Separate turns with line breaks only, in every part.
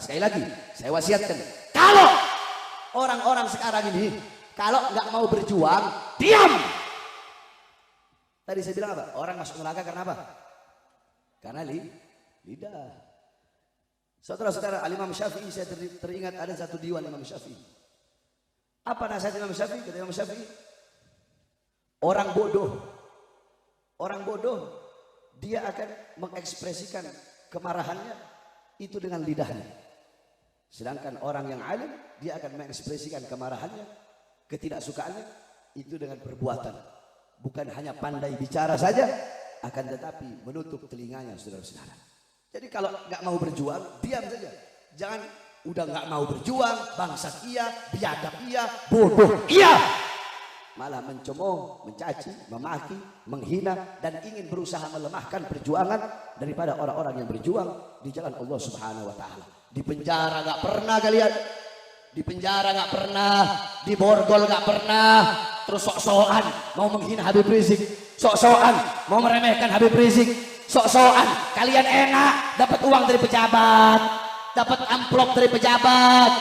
sekali lagi saya wasiatkan, kalau orang-orang sekarang ini kalau nggak mau berjuang, diam. Tadi saya bilang apa? Orang masuk neraka karena apa? Karena lidah. Saudara-saudara, Al-Imam Syafi'i, saya teringat ada satu diwan Imam Syafi'i. Apa nasihat Imam Syafi'i? Kata Imam Syafi'i, orang bodoh dia akan mengekspresikan kemarahannya itu dengan lidahnya. Sedangkan orang yang alim, dia akan mengekspresikan kemarahannya, ketidaksukaannya itu dengan perbuatan. Bukan hanya pandai bicara saja, akan tetapi menutup telinganya, saudara-saudara. Jadi kalau nggak mau berjuang, diam saja. Jangan udah nggak mau berjuang, bangsat iya, biadab iya, bodoh iya. Malah mencemooh, mencaci, memaki, menghina, dan ingin berusaha melemahkan perjuangan daripada orang-orang yang berjuang di jalan Allah Subhanahu wa Ta'ala. Di penjara nggak pernah kalian, di penjara nggak pernah, di borgol nggak pernah, terus sok-sokan mau menghina Habib Rizik, sok-sokan mau meremehkan Habib Rizik, sok-sokan kalian enak dapat uang dari pejabat, dapat amplop dari pejabat,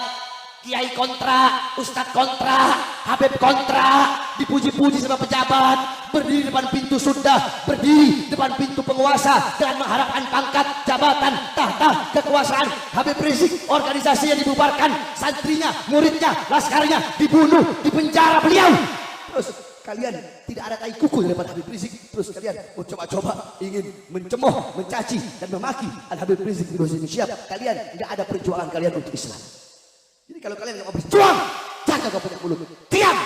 kiai kontra, ustadz kontra, Habib kontra, dipuji-puji sama pejabat, berdiri depan pintu sudah, berdiri depan pintu penguasa dengan mengharapkan pangkat, jabatan, tahta, kekuasaan. Habib Rizik organisasinya dibubarkan, santrinya, muridnya, laskarnya dibunuh, dipenjara beliau. Terus kalian tidak ada tai kuku daripada Habib Rizik, terus kalian mau coba-coba ingin mencemooh, mencaci dan memaki Al Habib Rizik bin Syihab. Kalian tidak ada perjuangan kalian untuk Islam. Jadi kalau kalian nggak mau berjuang, jaga kau punya mulut, diam.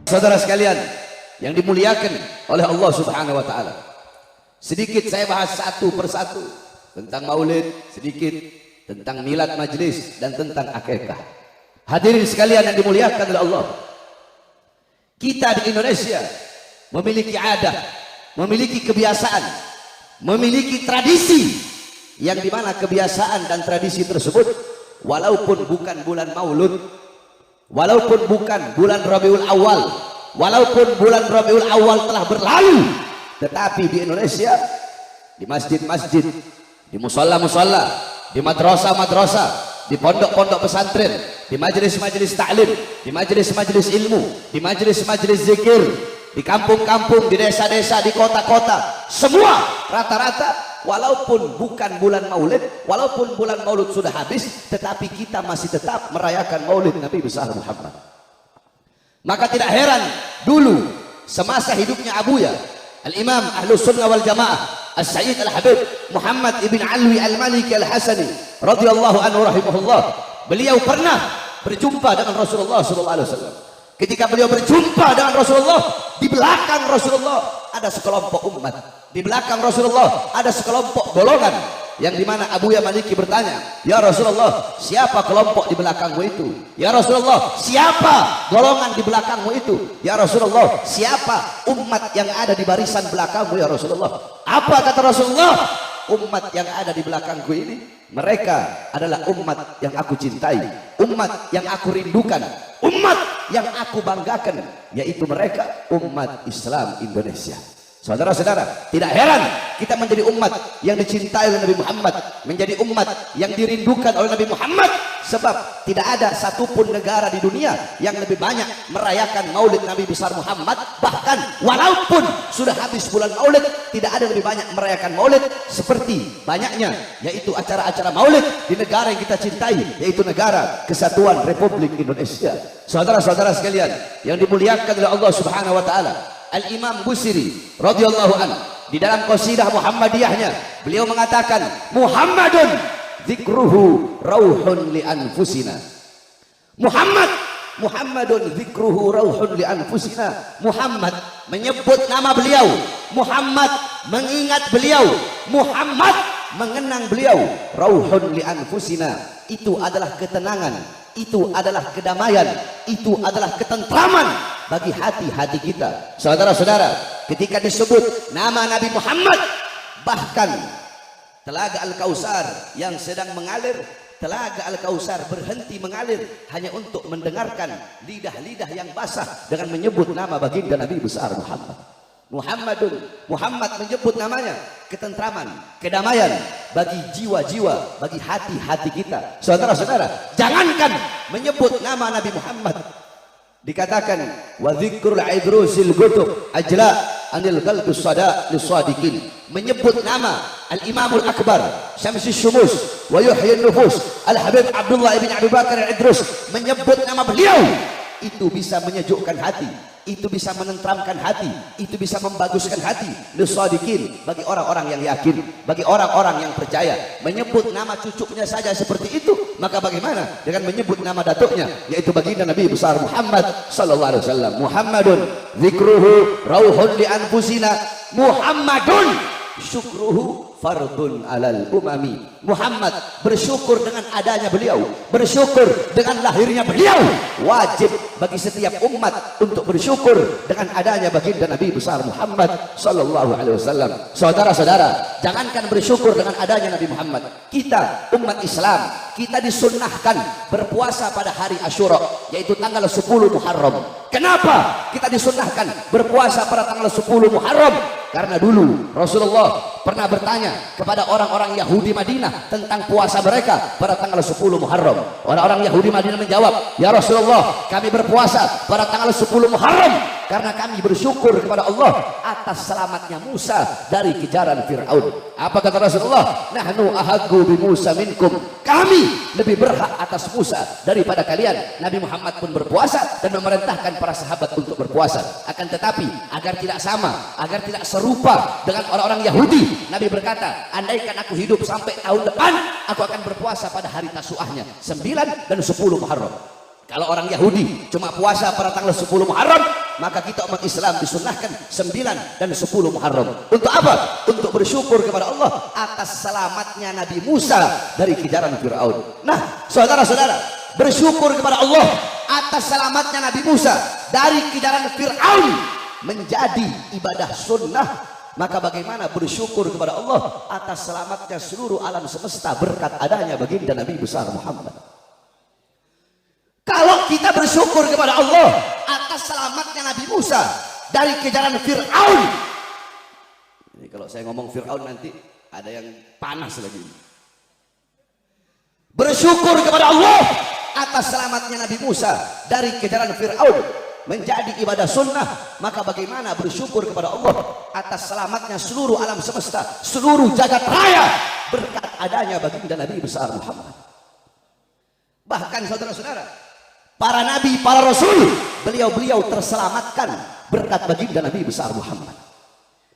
Saudara sekalian yang dimuliakan oleh Allah Subhanahu wa Ta'ala, sedikit saya bahas satu persatu tentang maulid, sedikit tentang milad majlis, dan tentang akikah. Hadirin sekalian yang dimuliakan oleh Allah, kita di Indonesia memiliki adat, memiliki kebiasaan, memiliki tradisi yang dimana kebiasaan dan tradisi tersebut walaupun bukan bulan maulud, walaupun bukan bulan Rabiul Awal, walaupun bulan Rabiul Awal telah berlalu, tetapi di Indonesia, di masjid-masjid, di musola-musola, di madrasah-madrasah, di pondok-pondok pesantren, di majelis-majelis taklim, di majelis-majelis ilmu, di majelis-majelis zikir, di kampung-kampung, di desa-desa, di kota-kota, semua rata-rata walaupun bukan bulan maulid, walaupun bulan maulid sudah habis, tetapi kita masih tetap merayakan maulid Nabi besar Muhammad. Maka tidak heran dulu semasa hidupnya Abuya Al-Imam Ahlus Sunnah wal Jamaah As-Sayyid Al-Habib Muhammad ibn Alwi Al-Maliki Al-Hasani radhiyallahu anhu rahimahullah, beliau pernah berjumpa dengan Rasulullah SAW. Ketika beliau berjumpa dengan Rasulullah, di belakang Rasulullah ada sekelompok umat, di belakang Rasulullah ada sekelompok golongan, yang dimana Abuya Maliki bertanya, ya Rasulullah, siapa kelompok di belakangmu itu? Ya Rasulullah, siapa golongan di belakangmu itu? Ya Rasulullah, siapa umat yang ada di barisan belakangmu ya Rasulullah? Apa kata Rasulullah? Umat yang ada di belakangku ini, mereka adalah umat yang aku cintai, umat yang aku rindukan, umat yang aku banggakan, yaitu mereka umat Islam Indonesia. Saudara-saudara, tidak heran kita menjadi umat yang dicintai oleh Nabi Muhammad, menjadi umat yang dirindukan oleh Nabi Muhammad, sebab tidak ada satupun negara di dunia yang lebih banyak merayakan maulid Nabi besar Muhammad. Bahkan walaupun sudah habis bulan maulid, tidak ada lebih banyak merayakan maulid seperti banyaknya yaitu acara-acara maulid di negara yang kita cintai, yaitu negara Kesatuan Republik Indonesia. Saudara-saudara sekalian yang dimuliakan oleh Allah Subhanahu wa Ta'ala, Al-Imam Busiri radhiyallahu anhu di dalam qasidah Muhammadiyahnya, beliau mengatakan, Muhammadun dzikruhu rauhun li anfusina. Muhammadun dzikruhu rauhun li anfusina. Muhammad menyebut nama beliau, Muhammad mengingat beliau, Muhammad mengenang beliau, rauhun li anfusina, itu adalah ketenangan, itu adalah kedamaian, itu adalah ketentraman bagi hati-hati kita. Saudara-saudara, ketika disebut nama Nabi Muhammad, bahkan telaga Al-Kausar yang sedang mengalir telaga Al-Kautsar berhenti mengalir hanya untuk mendengarkan lidah-lidah yang basah dengan menyebut nama baginda Nabi besar Muhammad. Muhammad menyebut namanya ketentraman, kedamaian bagi jiwa-jiwa, bagi hati-hati kita. Saudara-saudara, jangankan menyebut nama Nabi Muhammad, dikatakan wa dzikrul idrusil gutub ajla anil qalbis sada lisadiqin, menyebut nama al-Imamul Akbar Syamsus Syumus wa yuhyin nufus Al-Habib Abdullah ibn Abi Bakar Al-Idrus, menyebut nama beliau itu bisa menyejukkan hati, itu bisa menenteramkan hati, itu bisa membaguskan hati lisadiqin, bagi orang-orang yang yakin, bagi orang-orang yang percaya. Menyebut nama cucunya saja seperti itu, maka bagaimana dengan menyebut nama datuknya, yaitu baginda Nabi besar Muhammad sallallahu alaihi wasallam. Muhammadun dzikruhu rauhun li anfusina, Muhammadun syukruhu fardun alal umami. Muhammad, bersyukur dengan adanya beliau, bersyukur dengan lahirnya beliau, wajib bagi setiap umat untuk bersyukur dengan adanya baginda Nabi besar Muhammad sallallahu alaihi wasallam. Saudara-saudara, jangankan bersyukur dengan adanya Nabi Muhammad, kita umat Islam, kita disunnahkan berpuasa pada hari Asyura, yaitu tanggal 10 Muharram. Kenapa kita disunnahkan berpuasa pada tanggal 10 Muharram? Karena dulu Rasulullah pernah bertanya kepada orang-orang Yahudi Madinah tentang puasa mereka pada tanggal 10 Muharram. Orang-orang Yahudi Madinah menjawab, "Ya Rasulullah, kami berpuasa pada tanggal 10 Muharram karena kami bersyukur kepada Allah atas selamatnya Musa dari kejaran Fir'aun." Apa kata Rasulullah? "Nahnu ahaggu bi Musa minkum." Kami lebih berhak atas Musa daripada kalian. Nabi Muhammad pun berpuasa dan memerintahkan para sahabat untuk berpuasa. Akan tetapi agar tidak sama, agar tidak serupa dengan orang-orang Yahudi, Nabi berkata, andaikan aku hidup sampai tahun depan, aku akan berpuasa pada hari tasuahnya 9 dan 10 Muharram. Kalau orang Yahudi cuma puasa pada tanggal 10 Muharram, maka kita umat Islam disunnahkan 9 dan 10 Muharram. Untuk apa? Untuk bersyukur kepada Allah atas selamatnya Nabi Musa dari kejaran Fir'aun. Nah, saudara-saudara, bersyukur kepada Allah atas selamatnya Nabi Musa dari kejaran Fir'aun menjadi ibadah sunnah. Maka bagaimana bersyukur kepada Allah atas selamatnya seluruh alam semesta berkat adanya baginda Nabi besar Muhammad. Kalau kita bersyukur kepada Allah atas selamatnya Nabi Musa dari kejaran Fir'aun. Jadi kalau saya ngomong Fir'aun nanti ada yang panas lagi. Bersyukur kepada Allah atas selamatnya Nabi Musa dari kejaran Fir'aun menjadi ibadah sunnah, maka bagaimana bersyukur kepada Allah atas selamatnya seluruh alam semesta, seluruh jagat raya berkat adanya baginda Nabi besar Muhammad. Bahkan saudara-saudara, para nabi, para rasul, beliau-beliau terselamatkan berkat baginda Nabi besar Muhammad.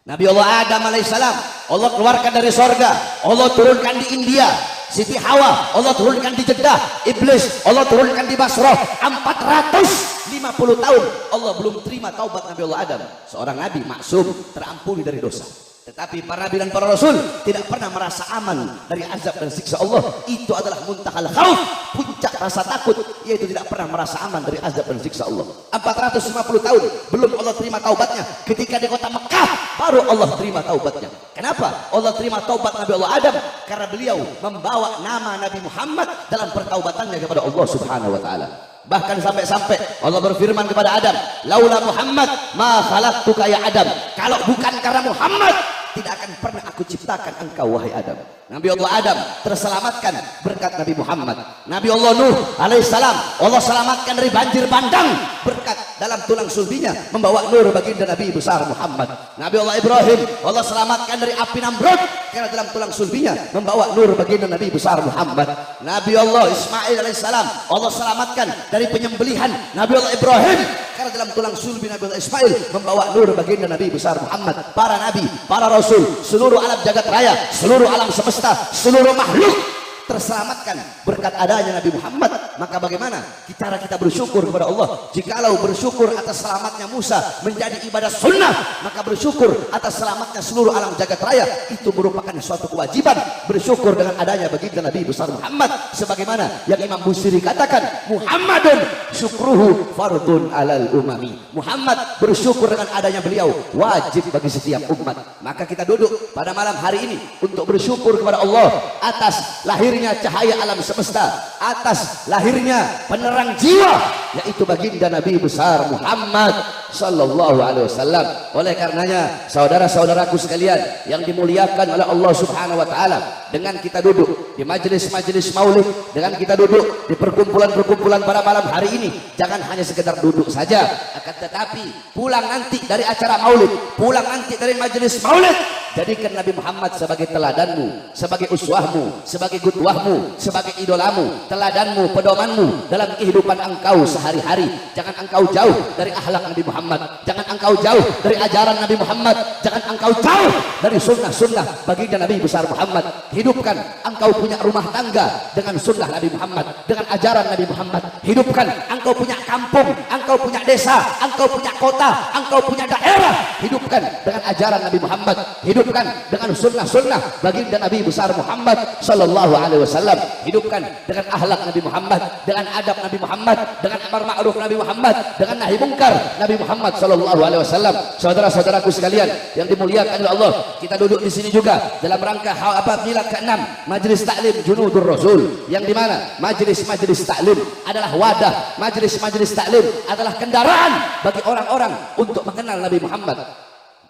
Nabi Allah Adam alaihissalam, Allah keluarkan dari sorga, Allah turunkan di India. Siti Hawa Allah turunkan di Jeddah, Iblis Allah turunkan di Basrah. 450 tahun Allah belum terima taubat Nabi Allah Adam, seorang nabi maksum, terampuni dari dosa. Tetapi para nabi dan para rasul tidak pernah merasa aman dari azab dan siksa Allah. Itu adalah muntahal khauf, puncak rasa takut, yaitu tidak pernah merasa aman dari azab dan siksa Allah. 450 tahun belum Allah terima taubatnya. Ketika di kota Mekah baru Allah terima taubatnya. Kenapa Allah terima taubat Nabi Allah Adam? Karena beliau membawa nama Nabi Muhammad dalam pertaubatannya kepada Allah Subhanahu wa taala. Bahkan sampai-sampai Allah berfirman kepada Adam, "Laula Muhammad ma khalaqtuka ya Adam." Kalau bukan karena Muhammad, tidak akan pernah aku ciptakan engkau wahai Adam. Nabi Allah Adam terselamatkan berkat Nabi Muhammad. Nabi Allah Nuh alaihissalam Allah selamatkan dari banjir bandang berkat dalam tulang sulbinya membawa nur baginda Nabi besar Muhammad. Nabi Allah Ibrahim Allah selamatkan dari api Namrud karena dalam tulang sulbinya membawa nur baginda Nabi besar Muhammad. Nabi Allah Ismail alaihissalam Allah selamatkan dari penyembelihan Nabi Allah Ibrahim karena dalam tulang sulbi Nabi Allah Ismail membawa nur baginda Nabi besar Muhammad. Para nabi, para rasul, seluruh alam jagat raya, seluruh alam semesta, seluruh makhluk terselamatkan berkat adanya Nabi Muhammad. Maka bagaimana cara kita bersyukur kepada Allah? Jikalau bersyukur atas selamatnya Musa menjadi ibadah sunnah, maka bersyukur atas selamatnya seluruh alam jagat raya itu merupakan suatu kewajiban. Bersyukur dengan adanya baginda Nabi besar Muhammad, sebagaimana yang Imam Busiri katakan, Muhammadun syukruhu fardun alal umami. Muhammad bersyukur dengan adanya beliau wajib bagi setiap umat. Maka kita duduk pada malam hari ini untuk bersyukur kepada Allah atas lahir lahirnya cahaya alam semesta, atas lahirnya penerang jiwa, yaitu baginda Nabi besar Muhammad sallallahu alaihi wasallam. Oleh karenanya, saudara-saudaraku sekalian yang dimuliakan oleh Allah Subhanahu wa taala, dengan kita duduk di majelis-majelis maulid, dengan kita duduk di perkumpulan-perkumpulan pada malam hari ini, jangan hanya sekedar duduk saja, akan tetapi pulang nanti dari acara maulid, pulang nanti dari majelis maulid, jadikan Nabi Muhammad sebagai teladanmu, sebagai uswahmu, sebagai qudwahmu, sebagai idolamu, teladanmu, pedomanmu dalam kehidupan engkau sehari-hari. Jangan engkau jauh dari akhlak Nabi Muhammad, jangan engkau jauh dari ajaran Nabi Muhammad, jangan engkau jauh dari sunnah-sunnah baginda Nabi besar Muhammad. Hidupkan engkau punya rumah tangga dengan sunnah Nabi Muhammad, dengan ajaran Nabi Muhammad. Hidupkan engkau punya kampung, engkau punya desa, engkau punya kota, engkau punya daerah, hidupkan dengan ajaran Nabi Muhammad. Hidupkan dengan sunnah-sunnah baginda Nabi besar Muhammad sallallahu alaihi wasallam. Hidupkan dengan akhlak Nabi Muhammad, dengan adab Nabi Muhammad, dengan amar ma'ruf Nabi Muhammad, dengan nahi mungkar Nabi Muhammad sallallahu alaihi wasallam. Saudara-saudaraku sekalian yang dimuliakan oleh Allah, kita duduk di sini juga dalam rangka milad ke-6 Majelis Taklim Junudur Rasul, yang dimana majelis-majelis taklim adalah wadah, majelis-majelis taklim adalah kendaraan bagi orang-orang untuk mengenal Nabi Muhammad,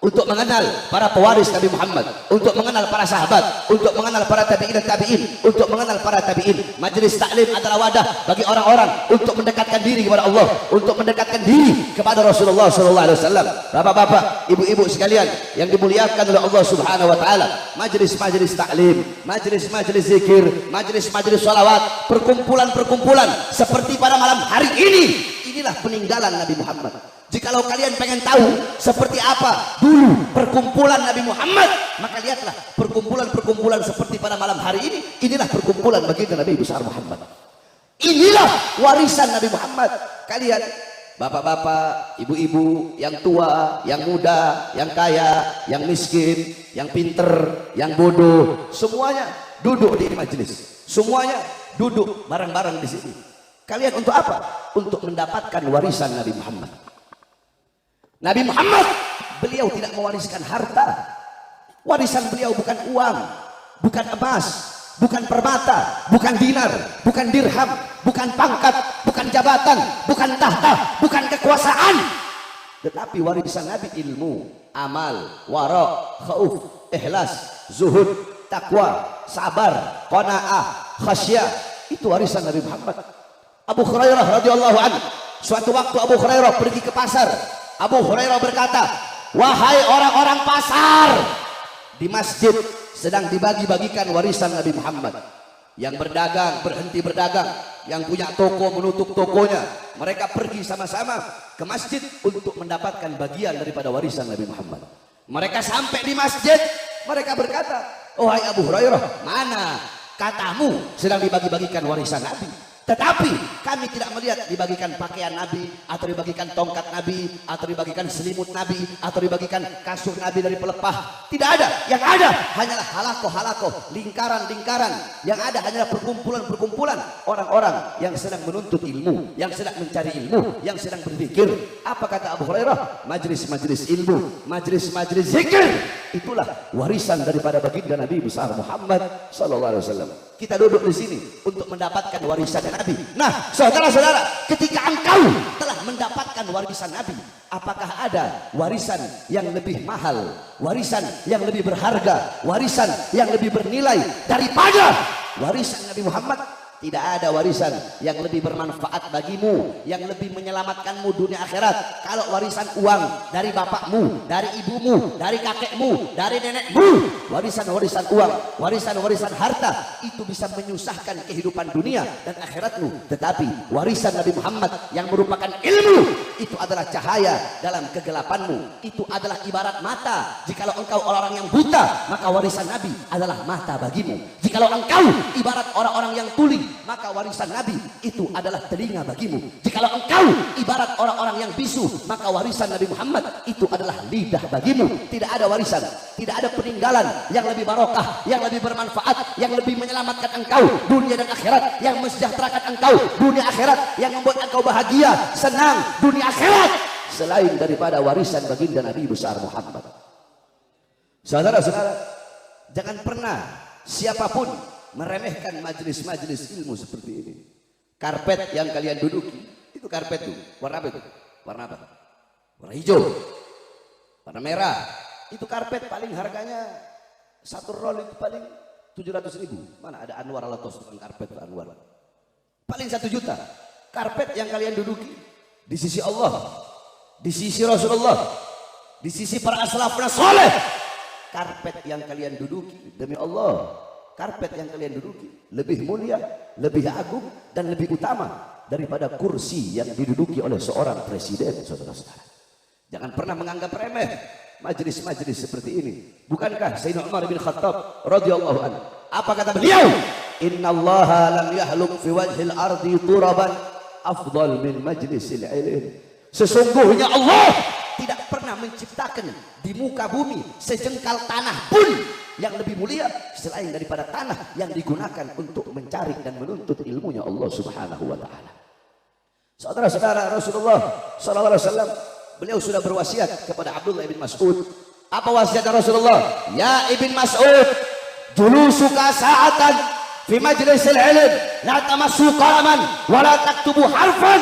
untuk mengenal para pewaris Nabi Muhammad, untuk mengenal para sahabat, untuk mengenal para tabi'in dan tabi'in, untuk mengenal para tabi'in. Majelis taklim adalah wadah bagi orang-orang untuk mendekatkan diri kepada Allah, untuk mendekatkan diri kepada Rasulullah sallallahu alaihi wasallam. Bapak-bapak, ibu-ibu sekalian yang dimuliakan oleh Allah Subhanahu wa taala, majelis-majelis taklim, majelis-majelis zikir, majelis-majelis shalawat, perkumpulan-perkumpulan seperti pada malam hari ini, inilah peninggalan Nabi Muhammad. Jikalau kalian pengen tahu seperti apa dulu perkumpulan Nabi Muhammad, maka lihatlah perkumpulan-perkumpulan seperti pada malam hari ini. Inilah perkumpulan baginda Nabi besar Muhammad. Inilah warisan Nabi Muhammad. Kalian bapak-bapak, ibu-ibu, yang tua, yang muda, yang kaya, yang miskin, yang pinter, yang bodoh, semuanya duduk di majelis. Semuanya duduk bareng-bareng di sini. Kalian untuk apa? Untuk mendapatkan warisan Nabi Muhammad. Nabi Muhammad, beliau tidak mewariskan harta. Warisan beliau bukan uang, bukan emas, bukan permata, bukan dinar, bukan dirham, bukan pangkat, bukan jabatan, bukan tahta, bukan kekuasaan. Tetapi warisan Nabi ilmu, amal, wara, khauf, ikhlas, zuhud, takwa, sabar, qanaah, khasyah. Itu warisan Nabi Muhammad. Abu Hurairah radhiyallahu anhu, suatu waktu Abu Hurairah pergi ke pasar. Abu Hurairah berkata, wahai orang-orang pasar, di masjid sedang dibagi-bagikan warisan Nabi Muhammad. Yang berdagang berhenti berdagang, yang punya toko menutup tokonya. Mereka pergi sama-sama ke masjid untuk mendapatkan bagian daripada warisan Nabi Muhammad. Mereka sampai di masjid, mereka berkata, wahai Abu Hurairah, mana katamu sedang dibagi-bagikan warisan Nabi? Tetapi kami tidak melihat dibagikan pakaian Nabi, atau dibagikan tongkat Nabi, atau dibagikan selimut Nabi, atau dibagikan kasur Nabi dari pelepah. Tidak ada. Yang ada hanyalah halakoh-halakoh, lingkaran-lingkaran. Yang ada hanyalah perkumpulan-perkumpulan orang-orang yang sedang menuntut ilmu, yang sedang mencari ilmu, yang sedang berpikir. Apa kata Abu Hurairah? Majlis-majlis ilmu, majlis-majlis zikir, itulah warisan daripada baginda Nabi besar Muhammad sallallahu alaihi wasallam. Kita duduk di sini untuk mendapatkan warisan Nabi. Nah, saudara-saudara, ketika engkau telah mendapatkan warisan Nabi, apakah ada warisan yang lebih mahal, warisan yang lebih berharga, warisan yang lebih bernilai daripada warisan Nabi Muhammad? Tidak ada warisan yang lebih bermanfaat bagimu, yang lebih menyelamatkanmu dunia akhirat. Kalau warisan uang dari bapakmu, dari ibumu, dari kakekmu, dari nenekmu, warisan-warisan uang, warisan-warisan harta, itu bisa menyusahkan kehidupan dunia dan akhiratmu. Tetapi warisan Nabi Muhammad yang merupakan ilmu, itu adalah cahaya dalam kegelapanmu. Itu adalah ibarat mata. Jikalau engkau orang yang buta, maka warisan Nabi adalah mata bagimu. Jikalau engkau ibarat orang-orang yang tuli, maka warisan Nabi itu adalah telinga bagimu. Jikalau engkau ibarat orang-orang yang bisu, maka warisan Nabi Muhammad itu adalah lidah bagimu. Tidak ada warisan, tidak ada peninggalan yang lebih barokah, yang lebih bermanfaat, yang lebih menyelamatkan engkau dunia dan akhirat, yang mensejahterakan engkau dunia akhirat, yang membuat engkau bahagia, senang dunia akhirat, selain daripada warisan baginda Nabi besar Muhammad. Saudara-saudara, jangan pernah siapapun meremehkan majelis-majelis ilmu seperti ini. Karpet yang kalian duduki, itu karpet tuh, warna apa itu? Warna apa? Warna hijau, warna merah. Itu karpet paling harganya satu roll itu paling 700.000. Mana ada Anwar Alatos dengan karpet Anwar? Paling 1 juta. Karpet yang kalian duduki di sisi Allah, di sisi Rasulullah, di sisi para aslafna soleh. Karpet yang kalian duduki demi Allah, karpet yang kalian duduki lebih mulia, lebih agung dan lebih utama daripada kursi yang diduduki oleh seorang presiden, saudara-saudara. Jangan pernah menganggap remeh majelis-majelis seperti ini. Bukankah Sayyidina Umar bin Khattab radhiyallahu anhu, apa kata beliau? Innallaha lam yahluk fi wajhil ardi turaban afdal min majlisil ilm. Sesungguhnya Allah tidak pernah menciptakan di muka bumi sejengkal tanah pun yang lebih mulia selain daripada tanah yang digunakan untuk mencari dan menuntut ilmunya Allah Subhanahu wa taala. Saudara-saudara, Rasulullah sallallahu alaihi wasallam beliau sudah berwasiat kepada Abdullah bin Mas'ud. Apa wasiat Rasulullah? Ya Ibn Mas'ud, julusuka sa'atan fi majlisil ilm la tamassu qalaman wa la taktubu harfan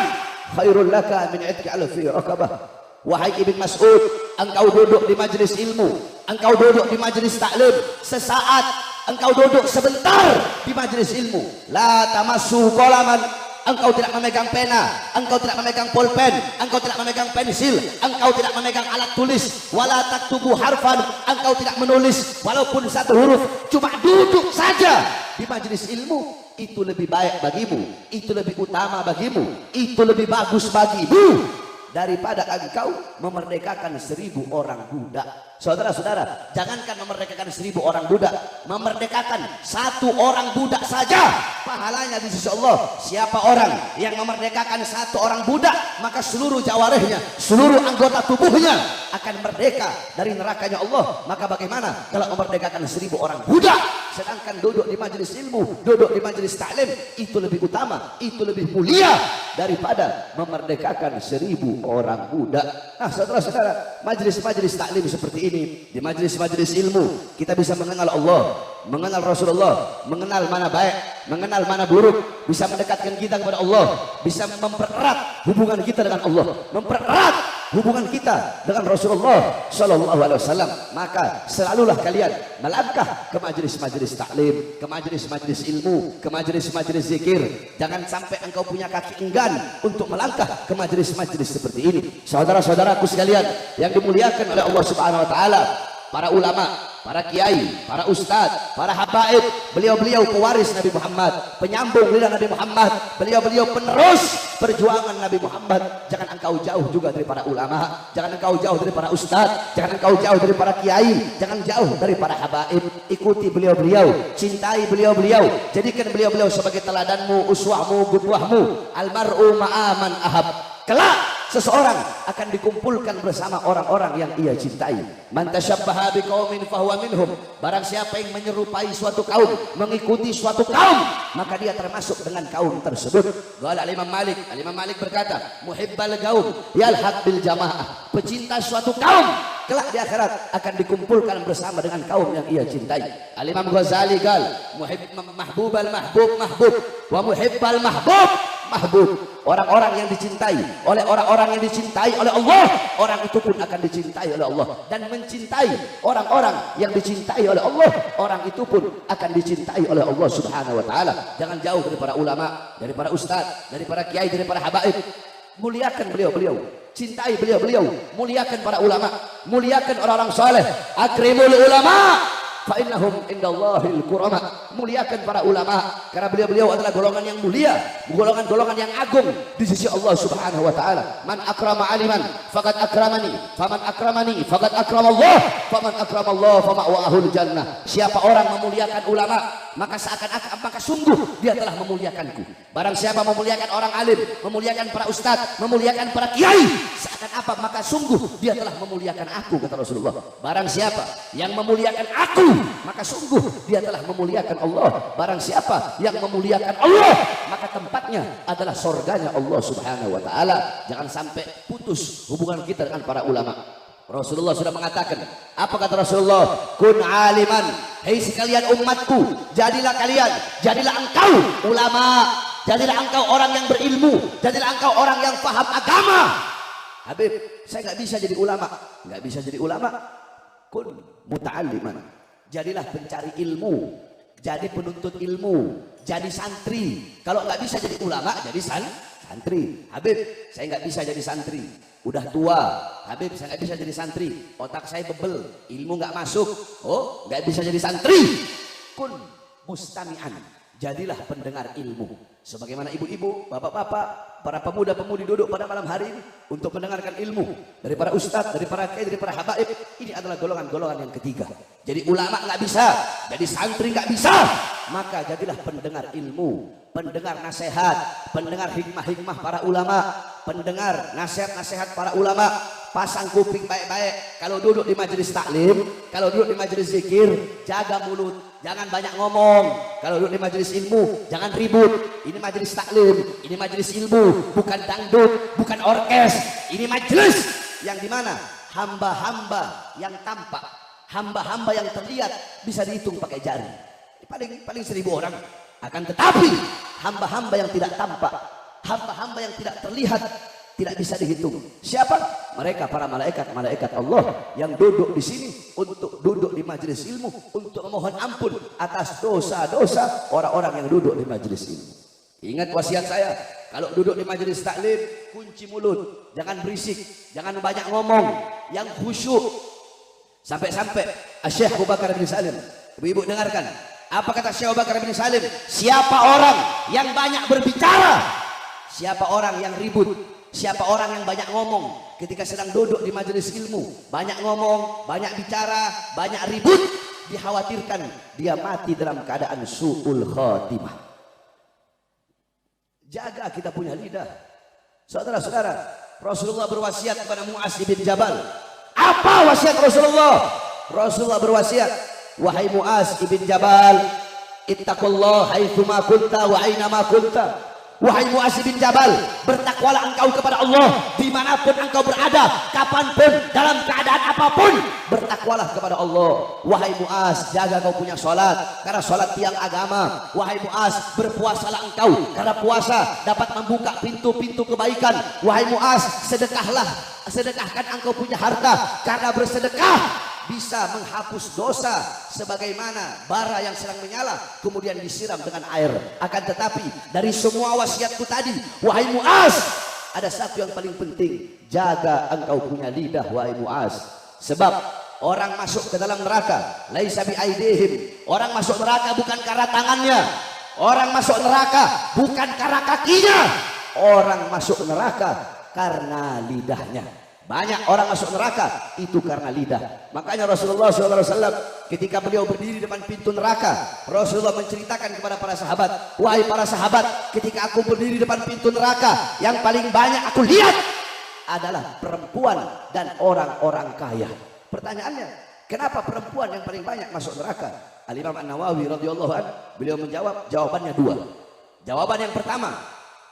khairul laka min itqi alfi raqabah. Wahai Ibn Mas'ud, engkau duduk di majelis ilmu, engkau duduk di majelis taklim sesaat, engkau duduk sebentar di majelis ilmu. La tamassu qalaman, engkau tidak memegang pena, engkau tidak memegang pulpen, engkau tidak memegang pensil, engkau tidak memegang alat tulis. Wala taktubu harfan, engkau tidak menulis walaupun 1 huruf, cuma duduk saja di majelis ilmu. Itu lebih baik bagimu, itu lebih utama bagimu, itu lebih bagus bagimu daripada engkau memerdekakan 1000 orang budak. Saudara-saudara, jangankan memerdekakan 1000 orang budak, memerdekakan 1 orang budak saja pahalanya di sisi Allah. Siapa orang yang memerdekakan 1 orang budak, maka seluruh jawarihnya, seluruh anggota tubuhnya akan merdeka dari nerakanya Allah. Maka bagaimana kalau memerdekakan 1000 orang budak, sedangkan duduk di majelis ilmu, duduk di majelis taklim, itu lebih utama, itu lebih mulia daripada memerdekakan 1000 orang budak. Nah, saudara-saudara, majelis-majelis taklim seperti ini, di majelis-majelis ilmu kita bisa mengenal Allah, mengenal Rasulullah, mengenal mana baik, mengenal mana buruk, bisa mendekatkan kita kepada Allah, bisa mempererat hubungan kita dengan Allah, mempererat hubungan kita dengan Rasulullah sallallahu alaihi wasallam. Maka selalulah kalian melangkah ke majelis-majelis taklim, ke majelis-majelis ilmu, ke majelis-majelis zikir. Jangan sampai engkau punya kaki enggan untuk melangkah ke majelis-majelis seperti ini. Saudara-saudaraku sekalian yang dimuliakan oleh Allah Subhanahu wa taala, para ulama, para kiai, para ustadz, para habaib, beliau-beliau pewaris Nabi Muhammad, penyambung lidah Nabi Muhammad, beliau-beliau penerus perjuangan Nabi Muhammad. Jangan engkau jauh juga dari para ulama, jangan engkau jauh dari para ustadz, jangan engkau jauh dari para kiai, jangan jauh dari para habaib. Ikuti beliau-beliau, cintai beliau-beliau, jadikan beliau-beliau sebagai teladanmu, uswahmu, qudwahmu. Almar'u ma'aman ahab. Kelak seseorang akan dikumpulkan bersama orang-orang yang ia cintai. Man tasyabbaha biqaumin fahuwa minhum. Barang siapa yang menyerupai suatu kaum, mengikuti suatu kaum, maka dia termasuk dengan kaum tersebut. Qala Imam Malik, Imam Malik berkata, muhibbal qaum yalhaq bil jamaah. Pecinta suatu kaum kelak di akhirat akan dikumpulkan bersama dengan kaum yang ia cintai. Al-Imam Ghazali qal, mahbubal mahbub mahbub wa muhibbal mahbub mahbub. Orang-orang yang dicintai oleh orang-orang yang dicintai oleh Allah, orang itu pun akan dicintai oleh Allah. Dan mencintai orang-orang yang dicintai oleh Allah, orang itu pun akan dicintai oleh Allah Subhanahu wa taala. Jangan jauh dari para ulama, dari para ustadz, dari para kiai, dari para habaib. Muliakan beliau-beliau, cintai beliau-beliau, muliakan para ulama, muliakan orang-orang saleh. Akrimul ulama fa innahum indallahil kurama. Muliakan para ulama karena beliau-beliau adalah golongan yang mulia, golongan-golongan yang agung di sisi Allah Subhanahu wa taala. Man akrama aliman faqad akramani, faman akramani faqad akramallah, faman akramallah fama'wahul jannah. Siapa orang memuliakan ulama, maka seakan-akan, maka sungguh dia telah memuliakanku. Barang siapa memuliakan orang alim, memuliakan para ustadz, memuliakan para kiai, seakan apa, maka sungguh dia telah memuliakan aku, kata Rasulullah. Barang siapa yang memuliakan aku, maka sungguh dia telah memuliakan Allah. Barang siapa yang memuliakan Allah, maka tempatnya adalah surganya Allah Subhanahu wa taala. Jangan sampai putus hubungan kita dengan para ulama. Rasulullah sudah mengatakan, apa kata Rasulullah? Kun aliman, hei sekalian umatku, jadilah kalian, jadilah engkau ulama, jadilah engkau orang yang berilmu, jadilah engkau orang yang paham agama. Habib, saya nggak bisa jadi ulama, nggak bisa jadi ulama. Kun muta'alliman, jadilah pencari ilmu, jadi penuntut ilmu, jadi santri. Kalau nggak bisa jadi ulama, jadi santri. Habib, saya nggak bisa jadi santri. Udah tua, Habib, saya nggak bisa jadi santri. Otak saya bebel, ilmu nggak masuk. Oh, nggak bisa jadi santri. Kun mustami'an, jadilah pendengar ilmu. Sebagaimana ibu-ibu, bapak-bapak, para pemuda-pemudi duduk pada malam hari ini untuk mendengarkan ilmu dari para ustadz, dari para kiai, dari para habaib. Ini adalah golongan-golongan yang ketiga. Jadi ulama nggak bisa, jadi santri nggak bisa. Maka jadilah pendengar ilmu, pendengar nasihat, pendengar hikmah-hikmah para ulama, pendengar nasihat-nasihat para ulama. Pasang kuping baik-baik. Kalau duduk di majelis taklim, kalau duduk di majelis zikir, jaga mulut, jangan banyak ngomong. Kalau duduk di majelis ilmu, jangan ribut. Ini majelis taklim, ini majelis ilmu, bukan dangdut, bukan orkes. Ini majelis yang dimana hamba-hamba yang tampak, hamba-hamba yang terlihat bisa dihitung pakai jari. Paling 1000 orang. Akan tetapi hamba-hamba yang tidak tampak, hamba-hamba yang tidak terlihat, tidak bisa dihitung. Siapa? Mereka para malaikat Allah yang duduk di sini untuk duduk di majelis ilmu, untuk memohon ampun atas dosa-dosa orang-orang yang duduk di majelis ilmu. Ingat wasiat saya, kalau duduk di majelis taklim, kunci mulut, jangan berisik, jangan banyak ngomong, yang khusyuk. Sampai-sampai Syekh Abu Bakar bin Salim, ibu-ibu dengarkan, apa kata Syekh Abu Bakar bin Salim? Siapa orang yang banyak berbicara, siapa orang yang ribut, siapa orang yang banyak ngomong ketika sedang duduk di majelis ilmu, banyak ngomong, banyak bicara, banyak ribut, dikhawatirkan dia mati dalam keadaan su'ul khatimah. Jaga kita punya lidah. Saudara-saudara, Rasulullah berwasiat kepada Mu'az bin Jabal. Apa wasiat Rasulullah? Rasulullah berwasiat, wahai Mu'az bin Jabal, ittaqullah haitsuma kunta wa aina ma kunta. Wahai Mu'az bin Jabal, bertakwalah engkau kepada Allah dimanapun engkau berada, kapanpun, dalam keadaan apapun, bertakwalah kepada Allah. Wahai Mu'az, jaga kau punya sholat, karena sholat tiang agama. Wahai Mu'az, berpuasalah engkau, karena puasa dapat membuka pintu-pintu kebaikan. Wahai Mu'az, sedekahkan engkau punya harta, karena bersedekah bisa menghapus dosa sebagaimana bara yang sedang menyala kemudian disiram dengan air. Akan tetapi dari semua wasiatku tadi, wahai Mu'az, ada satu yang paling penting, jaga engkau punya lidah wahai Mu'az. Sebab orang masuk ke dalam neraka laisa bi aidihim, orang masuk neraka bukan karena tangannya, orang masuk neraka bukan karena kakinya, orang masuk neraka karena lidahnya. Banyak orang masuk neraka itu karena lidah. Makanya Rasulullah SAW ketika beliau berdiri di depan pintu neraka, Rasulullah menceritakan kepada para sahabat, wahai para sahabat, ketika aku berdiri di depan pintu neraka, yang paling banyak aku lihat adalah perempuan dan orang-orang kaya. Pertanyaannya, kenapa perempuan yang paling banyak masuk neraka? Al-Imam An-Nawawi radhiyallahu anhu, beliau menjawab, jawabannya dua. Jawaban yang pertama,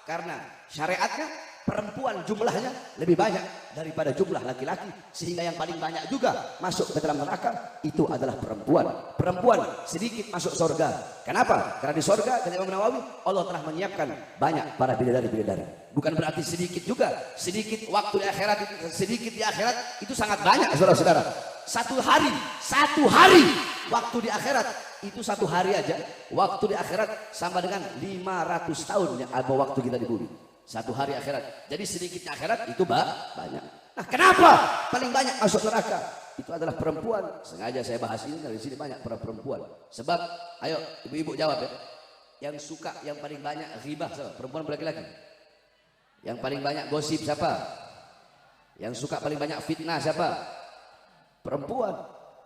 karena syariatnya perempuan jumlahnya lebih banyak daripada jumlah laki-laki, sehingga yang paling banyak juga masuk ke dalam neraka itu adalah perempuan. Perempuan sedikit masuk surga. Kenapa? Karena di surga, kata Imam Nawawi, Allah telah menyiapkan banyak para bidadari-bidadari. Bukan berarti sedikit juga, sedikit waktu di akhirat, sedikit di akhirat itu sangat banyak, saudara-saudara. Satu hari waktu di akhirat itu satu hari aja, waktu di akhirat sama dengan 500 tahun yang ada waktu kita di bumi. Satu hari akhirat. Jadi sedikitnya akhirat itu banyak. Nah, kenapa paling banyak masuk neraka? Itu adalah perempuan. Sengaja saya bahas ini dari sini banyak para perempuan. Sebab, ayo ibu-ibu jawab ya. Yang suka yang paling banyak ghibah siapa? Perempuan atau laki-laki? Yang paling banyak gosip siapa? Yang suka paling banyak fitnah siapa? Perempuan.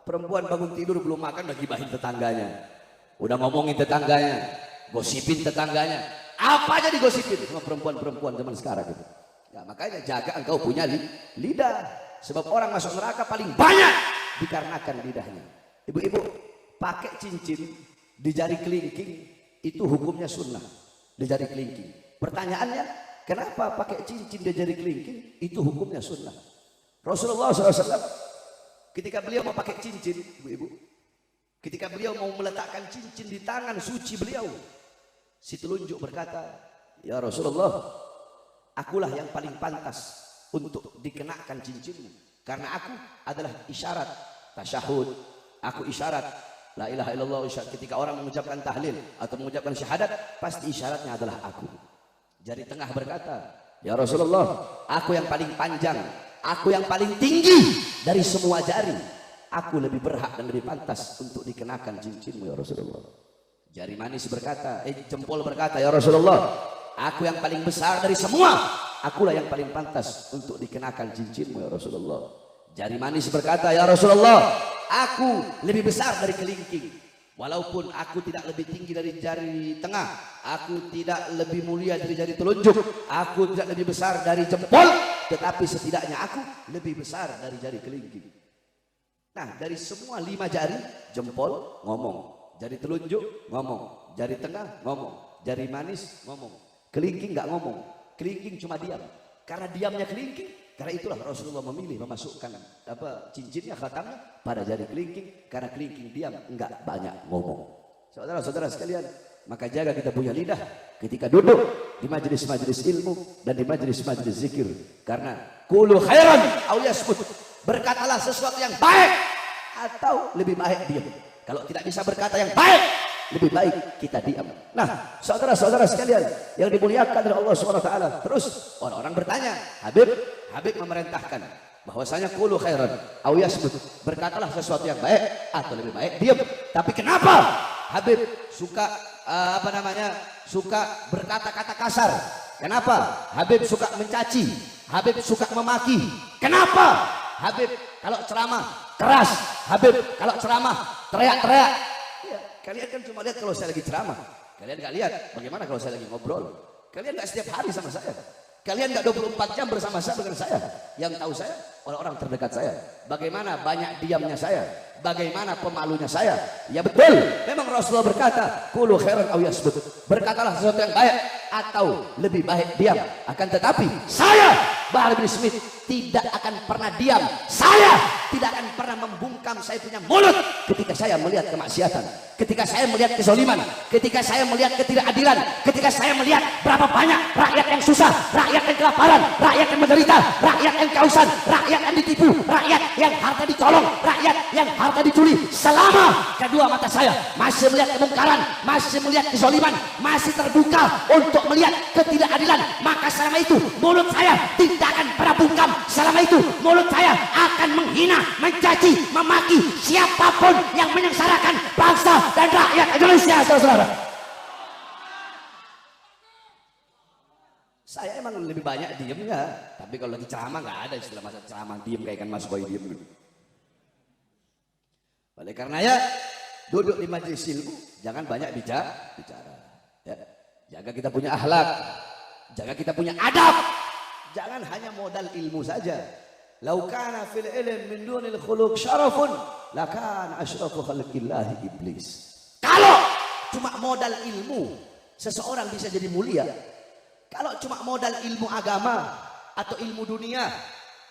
Perempuan bangun tidur belum makan udah gibahin tetangganya. Udah ngomongin tetangganya, gosipin tetangganya. Apa aja digosipin sama perempuan-perempuan zaman sekarang gitu. Ya, makanya jaga engkau punya lidah. Sebab orang masuk neraka paling banyak dikarenakan lidahnya. Ibu-ibu, pakai cincin di jari kelingking itu hukumnya sunnah. Di jari kelingking. Pertanyaannya, kenapa pakai cincin di jari kelingking itu hukumnya sunnah? Rasulullah SAW Ketika beliau mau pakai cincin, ibu-ibu, ketika beliau mau meletakkan cincin di tangan suci beliau, si telunjuk berkata, ya Rasulullah, akulah yang paling pantas untuk dikenakan cincinmu, karena aku adalah isyarat tasyahud, aku isyarat la ilaha illallah. Ketika orang mengucapkan tahlil atau mengucapkan syahadat, pasti isyaratnya adalah aku. Jari tengah berkata, ya Rasulullah, aku yang paling panjang, aku yang paling tinggi dari semua jari, aku lebih berhak dan lebih pantas untuk dikenakan cincinmu ya Rasulullah. Jari manis berkata, jempol berkata, ya Rasulullah, aku yang paling besar dari semua, akulah yang paling pantas untuk dikenakan cincinmu ya Rasulullah. Jari manis berkata, ya Rasulullah, aku lebih besar dari kelingking, walaupun aku tidak lebih tinggi dari jari tengah, aku tidak lebih mulia dari jari telunjuk, aku tidak lebih besar dari jempol, tetapi setidaknya aku lebih besar dari jari kelingking. Nah, dari semua 5 jari, jempol ngomong, jari telunjuk ngomong, jari tengah ngomong, jari manis ngomong, kelingking nggak ngomong. Kelingking cuma diam. Karena diamnya kelingking, karena itulah Rasulullah memilih memasukkan cincinnya, khatamnya pada jari kelingking, karena kelingking diam, enggak banyak ngomong. Saudara-saudara sekalian, maka jaga kita punya lidah ketika duduk di majelis-majelis ilmu dan di majelis-majelis zikir. Karena qulu khairan aw yasmut, berkatalah sesuatu yang baik atau lebih baik diam. Kalau tidak bisa berkata yang baik, lebih baik kita diam. Nah, saudara-saudara sekalian yang dimuliakan oleh Allah SWT, terus orang-orang bertanya, Habib memerintahkan bahwasanya qulu khairan aw yasmut, berkatalah sesuatu yang baik atau lebih baik diam. Tapi kenapa Habib suka suka berkata-kata kasar? Kenapa Habib suka mencaci? Habib suka memaki? Kenapa Habib kalau ceramah keras? Habib kalau ceramah teriak-teriak? Ya, kalian kan cuma lihat kalau saya lagi ceramah. Kalian nggak lihat bagaimana kalau saya lagi ngobrol. Kalian nggak setiap hari sama saya. Kalian nggak 24 jam bersama saya dengan saya. Yang tahu saya orang-orang terdekat saya. Bagaimana banyak diamnya saya, bagaimana pemalunya saya. Ya betul, memang Rasulullah berkata, qulu khairan aw yasmut, berkatalah sesuatu yang baik atau lebih baik diam. Akan tetapi saya, Bahar bin Smith, tidak akan pernah diam. Saya tidak akan pernah membungkam saya punya mulut ketika saya melihat kemaksiatan, ketika saya melihat kezaliman, ketika saya melihat ketidakadilan, ketika saya melihat berapa banyak rakyat yang susah, rakyat yang kelaparan, rakyat yang menderita, rakyat yang kehausan, rakyat yang ditipu, rakyat yang harta dicolong, rakyat yang harta dicuri. Selama kedua mata saya masih melihat kemungkaran, masih melihat kezaliman, masih terbuka untuk melihat ketidakadilan, maka selama itu mulut saya tidak akan pernah bungkam. Selama itu mulut saya akan menghina, mencaci, memaki siapapun yang menyengsarakan bangsa dan rakyat Indonesia. Saudara, saya emang lebih banyak diemnya, tapi kalau lagi ceramah nggak ada istilah masa ceramah diem kayak kan Mas Boy diem gitu. Oleh karenanya duduk di majelis ilmu jangan banyak bicara. Ya. Jaga kita punya akhlak, jaga kita punya adab. Jangan hanya modal ilmu saja. Lau kana fil ilm min dunil khuluq syarafun lakana asyrafu khalqillahi iblis. Kalau cuma modal ilmu seseorang bisa jadi mulia. Kalau cuma modal ilmu agama atau ilmu dunia,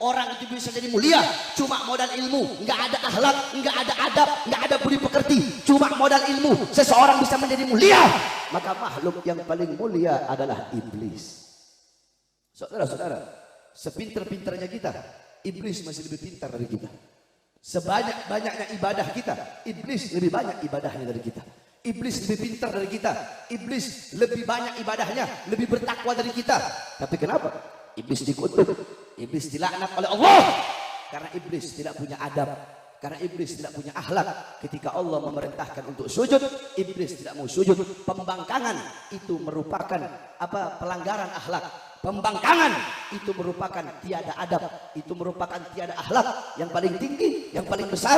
orang itu bisa jadi mulia. Cuma modal ilmu, nggak ada akhlak, nggak ada adab, nggak ada budi pekerti, cuma modal ilmu seseorang bisa menjadi mulia. Maka makhluk yang paling mulia adalah iblis. Saudara-saudara, sepintar-pintarnya kita, iblis masih lebih pintar dari kita. Sebanyak-banyaknya ibadah kita, iblis lebih banyak ibadahnya dari kita. Iblis lebih pintar dari kita, iblis lebih banyak ibadahnya, lebih bertakwa dari kita. Tapi kenapa? Iblis dikutuk, iblis dilaknat oleh Allah karena iblis tidak punya adab, karena iblis tidak punya akhlak. Ketika Allah memerintahkan untuk sujud, iblis tidak mau sujud. Pembangkangan itu merupakan pelanggaran akhlak. Pembangkangan itu merupakan tiada adab, itu merupakan tiada akhlak yang paling tinggi, yang paling besar.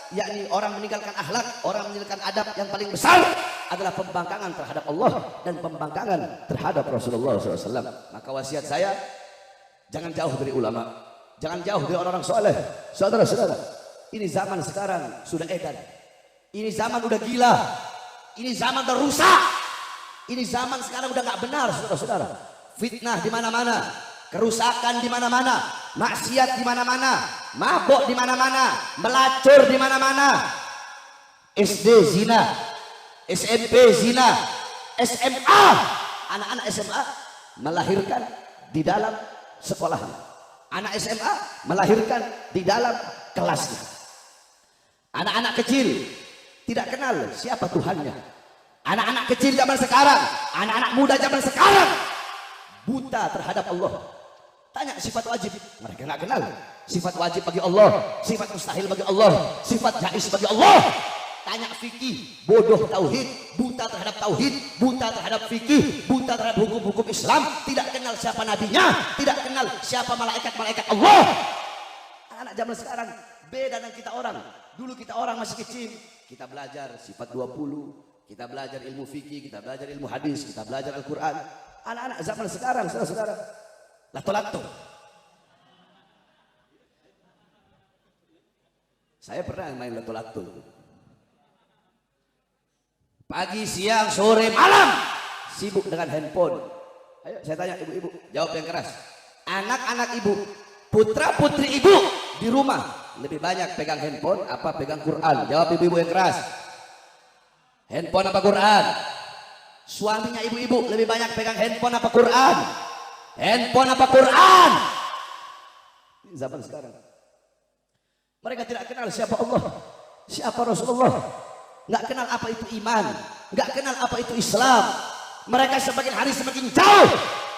Yakni orang meninggalkan akhlak, orang meninggalkan adab yang paling besar adalah pembangkangan terhadap Allah dan pembangkangan terhadap Rasulullah SAW. Maka wasiat saya, jangan jauh dari ulama, jangan jauh dari orang-orang soleh. Saudara-saudara, ini zaman sekarang sudah edan, ini zaman udah gila, ini zaman udah rusak, ini zaman sekarang udah nggak benar, saudara-saudara. Fitnah di mana-mana, kerusakan di mana-mana, maksiat di mana-mana, mabuk di mana-mana, melacur di mana-mana. SD zina, SMP zina, SMA, anak-anak SMA melahirkan di dalam sekolah. Anak SMA melahirkan di dalam kelasnya. Anak-anak kecil tidak kenal siapa Tuhannya. Anak-anak kecil zaman sekarang, anak-anak muda zaman sekarang buta terhadap Allah. Tanya sifat wajib, mereka nggak kenal. Sifat wajib bagi Allah, sifat mustahil bagi Allah, sifat jaiz bagi Allah. Tanya fikih, bodoh tauhid, buta terhadap tauhid, buta terhadap fikih, buta terhadap hukum-hukum Islam, tidak kenal siapa nabinya, tidak kenal siapa malaikat-malaikat Allah. Anak-anak zaman sekarang beda dengan kita orang. Dulu kita orang masih kecil, kita belajar sifat 20, kita belajar ilmu fikih, kita belajar ilmu hadis, kita belajar Al-Quran. Anak-anak zaman sekarang, saudara-saudara, lato-lato. Saya pernah main lato-lato. Pagi, siang, sore, malam sibuk dengan handphone. Ayo saya tanya ibu-ibu, jawab yang keras. Anak-anak ibu, putra-putri ibu di rumah lebih banyak pegang handphone apa pegang Quran? Jawab ibu-ibu yang keras. Handphone apa Quran? Suaminya ibu-ibu lebih banyak pegang handphone apa Quran? Handphone apa Quran? Ini zaman sekarang. Mereka tidak kenal siapa Allah, siapa Rasulullah, nggak kenal apa itu iman, nggak kenal apa itu Islam. Mereka semakin hari semakin jauh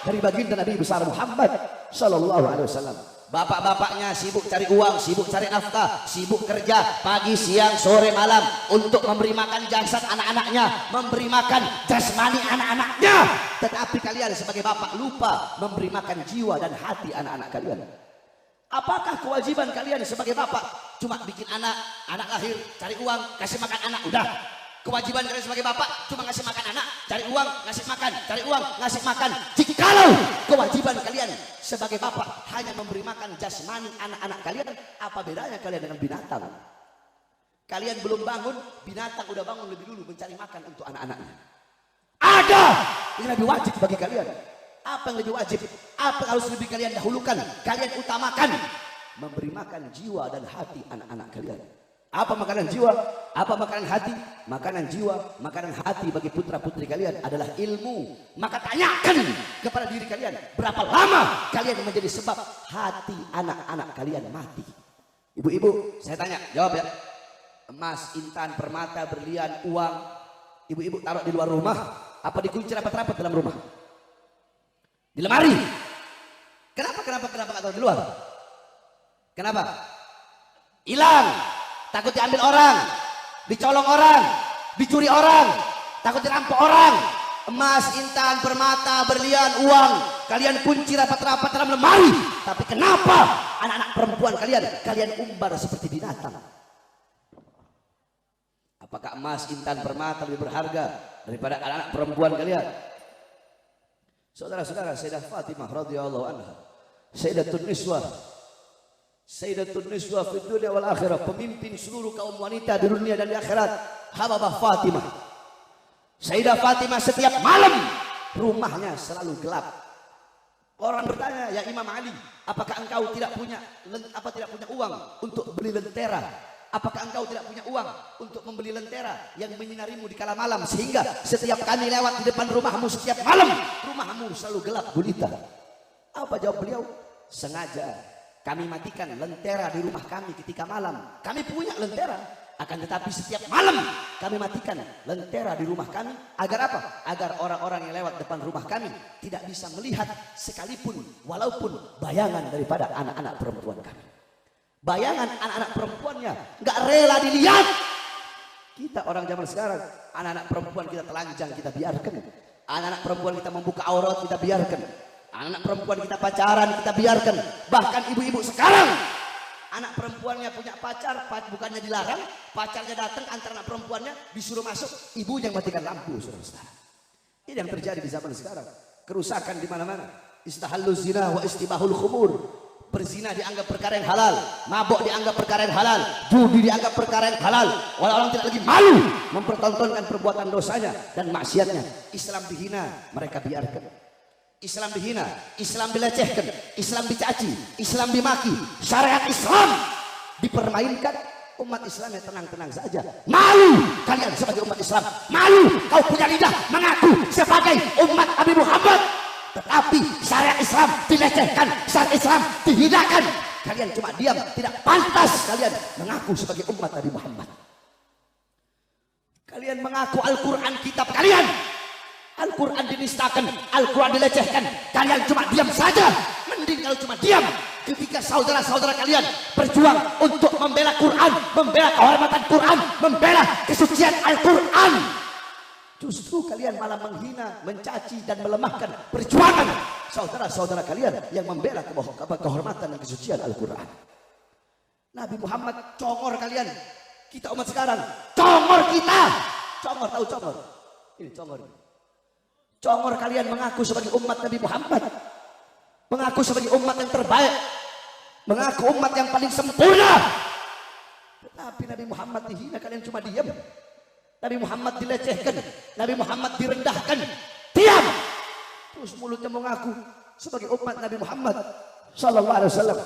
dari baginda Nabi besar Muhammad Sallallahu Alaihi Wasallam. Bapak-bapaknya sibuk cari uang, sibuk cari nafkah, sibuk kerja pagi, siang, sore, malam untuk memberi makan jasad anak-anaknya, memberi makan jasmani anak-anaknya. Tetapi kalian sebagai bapak lupa memberi makan jiwa dan hati anak-anak kalian. Apakah kewajiban kalian sebagai bapak cuma bikin anak lahir, cari uang, kasih makan anak, udah? Kewajiban kalian sebagai bapak cuma ngasih makan anak, cari uang, ngasih makan, cari uang, ngasih makan. Jikalau kewajiban kalian sebagai bapak hanya memberi makan jasmani anak-anak kalian, apa bedanya kalian dengan binatang? Kalian belum bangun, binatang udah bangun lebih dulu mencari makan untuk anak-anaknya. Ada yang lebih wajib bagi kalian. Apa yang lebih wajib? Apa yang harus lebih kalian dahulukan? Kalian utamakan memberi makan jiwa dan hati anak-anak kalian. Apa makanan jiwa? Apa makanan hati? Makanan jiwa, makanan hati bagi putra-putri kalian adalah ilmu. Maka tanyakan kepada diri kalian, berapa lama kalian menjadi sebab hati anak-anak kalian mati? Ibu-ibu, saya tanya, jawab ya. Emas, intan, permata, berlian, uang, ibu-ibu taruh di luar rumah, apa dikunci rapat-rapat dalam rumah? Di lemari. Kenapa nggak taruh di luar? Kenapa? Hilang. Takut diambil orang, dicolong orang, dicuri orang, takut dirampok orang. Emas, intan, permata, berlian, uang kalian kunci rapat-rapat dalam lemari. Tapi kenapa anak-anak perempuan kalian umbar seperti binatang? Apakah emas, intan, permata lebih berharga daripada anak-anak perempuan kalian? Saudara-saudara, Sayyidah Fatimah radhiyallahu anha, Sayyidatun Niswah, Sayyidatun Niswah fid dunya wal akhirah, pemimpin seluruh kaum wanita di dunia dan di akhirat, Hababah Fatimah. Sayyidah Fatimah setiap malam rumahnya selalu gelap. Orang bertanya, ya Imam Ali, apakah engkau tidak punya uang untuk beli lentera? Apakah engkau tidak punya uang untuk membeli lentera yang menyinarimu di kala malam, sehingga setiap kami lewat di depan rumahmu setiap malam rumahmu selalu gelap gulita? Apa jawab beliau? Sengaja kami matikan lentera di rumah kami ketika malam. Kami punya lentera, akan tetapi setiap malam kami matikan lentera di rumah kami. Agar apa? Agar orang-orang yang lewat depan rumah kami tidak bisa melihat sekalipun walaupun bayangan daripada anak-anak perempuan kami. Bayangan anak-anak perempuannya nggak rela dilihat. Kita orang zaman sekarang, anak-anak perempuan kita telanjang kita biarkan. Anak-anak perempuan kita membuka aurat kita biarkan. Anak perempuan kita pacaran kita biarkan. Bahkan ibu-ibu sekarang, anak perempuannya punya pacar, bukannya dilarang, pacarnya datang antara anak perempuannya disuruh masuk, ibunya yang matikan lampu. Saudara-saudara, ini yang terjadi di zaman sekarang. Kerusakan di mana-mana. Istahallu zina wa istibahul khumur. Berzina dianggap perkara yang halal, mabuk dianggap perkara yang halal, judi dianggap perkara yang halal. Orang-orang tidak lagi malu mempertontonkan perbuatan dosanya dan maksiatnya. Islam dihina, mereka biarkan. Islam dihina, Islam dilecehkan, Islam dicaci, Islam dimaki, syariat Islam dipermainkan, umat Islam yang tenang-tenang saja. Malu kalian sebagai umat Islam, malu kau punya lidah mengaku sebagai umat Nabi Muhammad, tetapi syariat Islam dilecehkan, syariat Islam dihinakan. Kalian cuma diam, tidak pantas kalian mengaku sebagai umat Nabi Muhammad. Kalian mengaku Al-Quran kitab kalian, Al-Quran dinistakan, Al-Quran dilecehkan, kalian cuma diam saja. Mending kalau cuma diam ketika saudara-saudara kalian berjuang untuk membela Quran, membela kehormatan Quran, membela kesucian Al-Quran. Justru kalian malah menghina, mencaci dan melemahkan perjuangan saudara-saudara kalian yang membela kehormatan dan kesucian Al-Quran. Nabi Muhammad congor kalian, kita umat sekarang congor kita. Congor, tahu congor? Ini congor. Congor kalian mengaku sebagai umat Nabi Muhammad, mengaku sebagai umat yang terbaik, mengaku umat yang paling sempurna. Tetapi Nabi Muhammad dihina, kalian cuma diam. Nabi Muhammad dilecehkan, Nabi Muhammad direndahkan, diam. Terus mulutnya mengaku sebagai umat Nabi Muhammad sallallahu alaihi wasallam.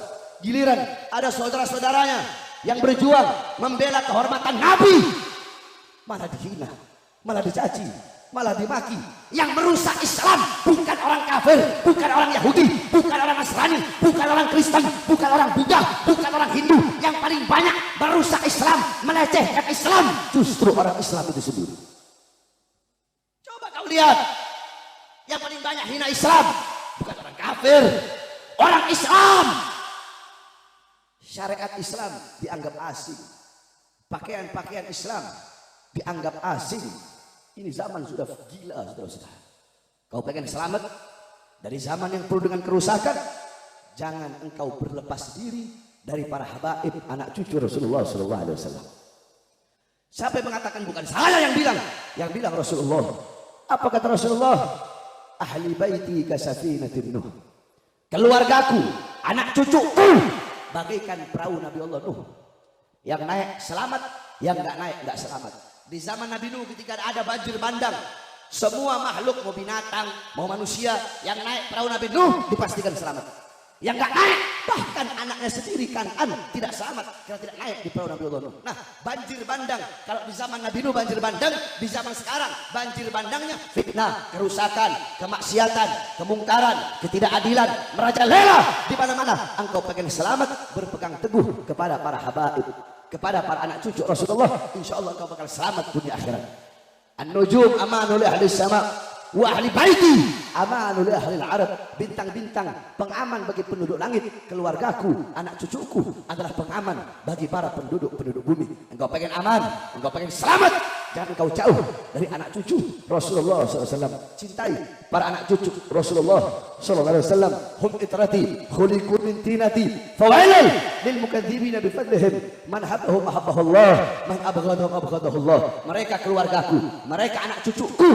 Giliran ada saudara-saudaranya yang berjuang membela kehormatan Nabi, malah dihina, malah dicaci, malah dimaki. Yang merusak Islam bukan orang kafir, bukan orang Yahudi, bukan orang Nasrani, bukan orang Kristen, bukan orang Buddha, bukan orang Hindu. Yang paling banyak merusak Islam, melecehkan Islam, justru orang Islam itu sendiri. Coba kau lihat, yang paling banyak hina Islam bukan orang kafir, orang Islam. Syariat Islam dianggap asing, pakaian-pakaian Islam dianggap asing. Ini zaman sudah gila, saudara-saudara. Kau pengen selamat dari zaman yang penuh dengan kerusakan, jangan engkau berlepas diri dari para habaib, anak cucu Rasulullah SAW. Siapa yang mengatakan bukan saya yang bilang? Yang bilang Rasulullah. Apa kata Rasulullah? Ahli baiti kasafinatin Nuh. Keluargaku, anak cucuku bagaikan perahu Nabi Allah Nuh. Yang naik selamat, yang nggak naik nggak selamat. Di zaman Nabi Nuh ketika ada banjir bandang, semua makhluk, mau binatang, mau manusia yang naik perahu Nabi Nuh dipastikan selamat. Yang nggak naik, bahkan anaknya sendiri Kan'an tidak selamat karena tidak naik di perahu Nabi Allah Nuh. Nah, banjir bandang, kalau di zaman Nabi Nuh banjir bandang, di zaman sekarang banjir bandangnya fitnah, kerusakan, kemaksiatan, kemungkaran, ketidakadilan, merajalela di mana-mana. Engkau pengen selamat, berpegang teguh kepada para habaib, kepada para anak cucu Rasulullah, insya Allah kau bakal selamat dunia akhirat. An-nujum amanul ahli sama wa ahli baiti amanul ahli al-arab. Bintang-bintang pengaman bagi penduduk langit. Keluargaku, anak cucuku adalah pengaman bagi para penduduk bumi. Engkau pengen aman, engkau pengen selamat, jangan kau jauh dari anak cucu Rasulullah SAW. Cintai para anak cucu Rasulullah SAW. Hum itrati khuliqu min tinati fawailal lil mukadzibina bi fadlihim man habbahum ahabbahullah man abghadahum abghadahullah. Mereka keluargaku, mereka anak cucuku.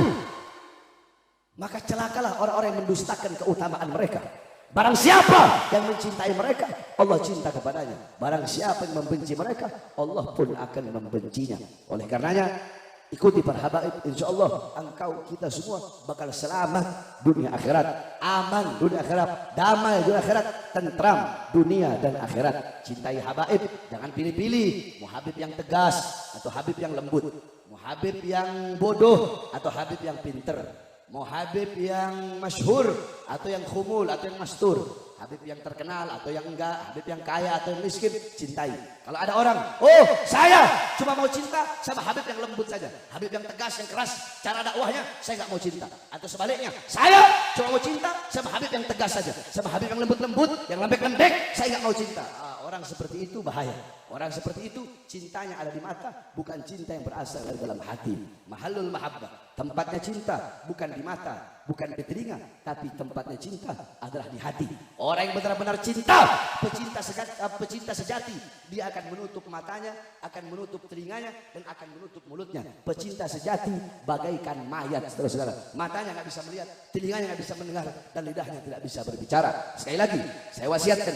Maka celakalah orang-orang yang mendustakan keutamaan mereka. Barang siapa yang mencintai mereka, Allah cinta kepadanya. Barang siapa yang membenci mereka, Allah pun akan membencinya. Oleh karenanya, ikuti para habaib, insya Allah engkau kita semua bakal selamat dunia akhirat, aman dunia akhirat, damai dunia akhirat, tentram dunia dan akhirat. Cintai habaib, jangan pilih-pilih. Mau habib yang tegas atau habib yang lembut, mau habib yang bodoh atau habib yang pinter, mau habib yang masyhur atau yang khumul atau yang mastur, habib yang terkenal atau yang enggak, habib yang kaya atau yang miskin, cintai. Kalau ada orang, oh saya cuma mau cinta sama habib yang lembut saja, habib yang tegas, yang keras cara dakwahnya, saya nggak mau cinta. Atau sebaliknya, saya cuma mau cinta sama habib yang tegas saja, sama habib yang lembut-lembut, yang lembek-lembek, saya nggak mau cinta. Orang seperti itu bahaya. Orang seperti itu cintanya ada di mata, bukan cinta yang berasal dari dalam hati. Mahallul mahabbah, tempatnya cinta bukan di mata, bukan di telinga, tapi tempatnya cinta adalah di hati. Orang yang benar-benar cinta, pecinta sejati, dia akan menutup matanya, akan menutup telinganya, dan akan menutup mulutnya. Pecinta sejati bagaikan mayat, saudara-saudara. Matanya nggak bisa melihat, telinganya nggak bisa mendengar, dan lidahnya tidak bisa berbicara. Sekali lagi, saya wasiatkan,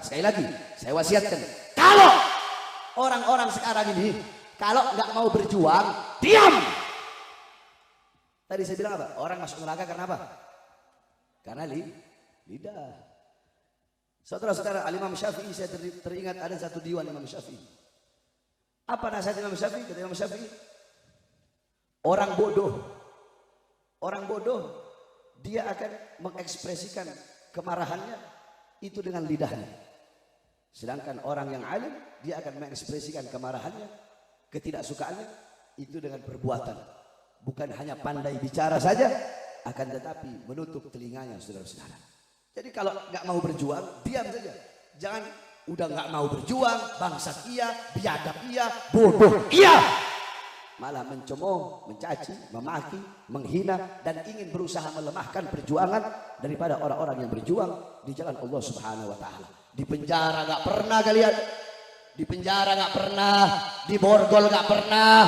sekali lagi, saya wasiatkan, kalau orang-orang sekarang ini, kalau nggak mau berjuang, diam. Tadi saya bilang apa? Orang masuk neraka karena apa? Karena lidah. Saudara-saudara, Al-Imam Syafi'i, saya teringat ada satu diwan Imam Syafi'i. Apa nasihat Imam Syafi'i? Kata Imam Syafi'i, orang bodoh, dia akan mengekspresikan kemarahannya itu dengan lidahnya. Sedangkan orang yang alim, dia akan mengekspresikan kemarahannya, ketidaksukaannya itu dengan perbuatan. Bukan hanya pandai bicara saja, akan tetapi menutup telinganya, saudara-saudara. Jadi kalau nggak mau berjuang, diam saja. Jangan udah nggak mau berjuang, bangsat iya, biadab iya, bodoh iya. Malah mencemooh, mencaci, memaki, menghina, dan ingin berusaha melemahkan perjuangan daripada orang-orang yang berjuang di jalan Allah Subhanahu wa Ta'ala. Di penjara nggak pernah kalian, di penjara nggak pernah, di borgol nggak pernah,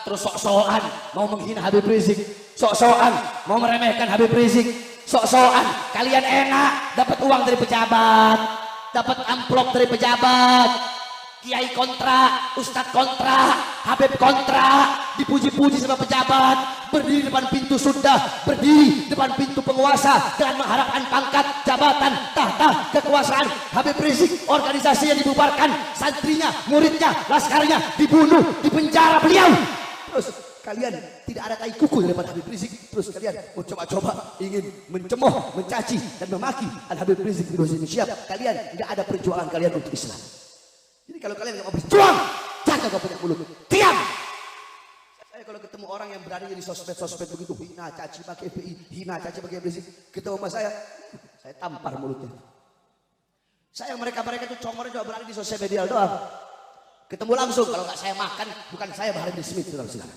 terus sok-sokan mau menghina Habib Rizik, sok-sokan mau meremehkan Habib Rizik, sok-sokan kalian enak dapat uang dari pejabat, dapat amplop dari pejabat. Kiai kontra, Ustadz kontra, Habib kontra, dipuji-puji sama pejabat, berdiri depan pintu sudah, berdiri depan pintu penguasa dengan mengharapkan pangkat, jabatan, tahta, kekuasaan. Habib Rizik, organisasi yang dibubarkan, santrinya, muridnya, laskarnya dibunuh, dipenjara beliau. Terus kalian tidak ada tai kuku daripada Habib Rizik. Terus kalian coba-coba ingin mencemooh, mencaci dan memaki Al Habib Rizik bin Syihab. Kalian tidak ada perjuangan kalian untuk Islam. Jadi kalau kalian nggak mau berjuang, jaga kau punya mulut, diam. Saya kalau ketemu orang yang berani di sosmed begitu, hina caci pakai FPI, hina caci pakai Rizik, ketemu sama saya tampar mulutnya. Saya mereka itu congornya cuma berani di sosial media doang. Ketemu langsung, kalau nggak saya makan, bukan saya Bahar bin Smith, saudara-saudara.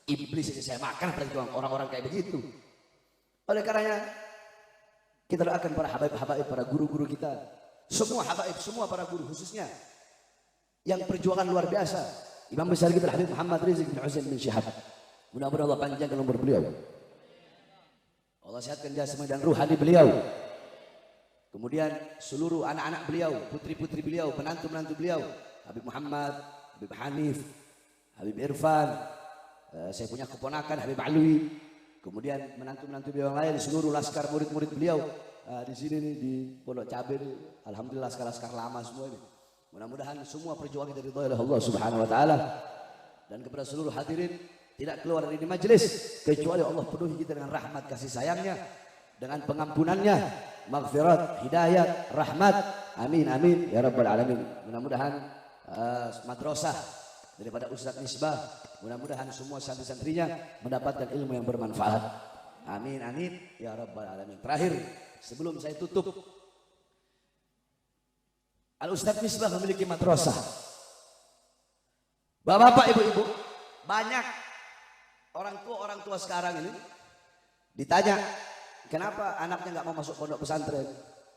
Iblis aja saya makan, apalagi orang-orang kayak begitu. Oleh karenanya, kita doakan para habaib-habaib, para guru-guru kita, semua habaib, semua para guru khususnya yang perjuangan luar biasa. Imam besar kita Habib Muhammad Rizik bin Husain bin Syihab. Mudah-mudahan Allah panjangkan umur beliau. Allah sehatkan jasmani dan ruhani beliau. Kemudian seluruh anak-anak beliau, putri-putri beliau, penantu-penantu beliau, Habib Muhammad, Habib Hanif, Habib Irfan, saya punya keponakan Habib Alwi. Kemudian menantu-menantu beliau yang lain, seluruh laskar murid-murid beliau di sini nih di Pondok Cabe. Alhamdulillah laskar-laskar lama semua ini. Mudah-mudahan semua perjuangan dari Allah Subhanahu wa Ta'ala, dan kepada seluruh hadirin tidak keluar dari majelis kecuali Allah penuhi kita dengan rahmat kasih sayangnya, dengan pengampunannya, maghfirat, hidayat, rahmat. Amin amin ya rabbal alamin. Mudah-mudahan madrasah daripada Ustadz Misbah, mudah-mudahan semua santri-santrinya mendapatkan ilmu yang bermanfaat. Amin amin ya rabbal alamin. Terakhir sebelum saya tutup, Al-Ustadz Misbah memiliki madrasah. Bapak-bapak, ibu-ibu, banyak orang tua sekarang ini ditanya, kenapa anaknya nggak mau masuk pondok pesantren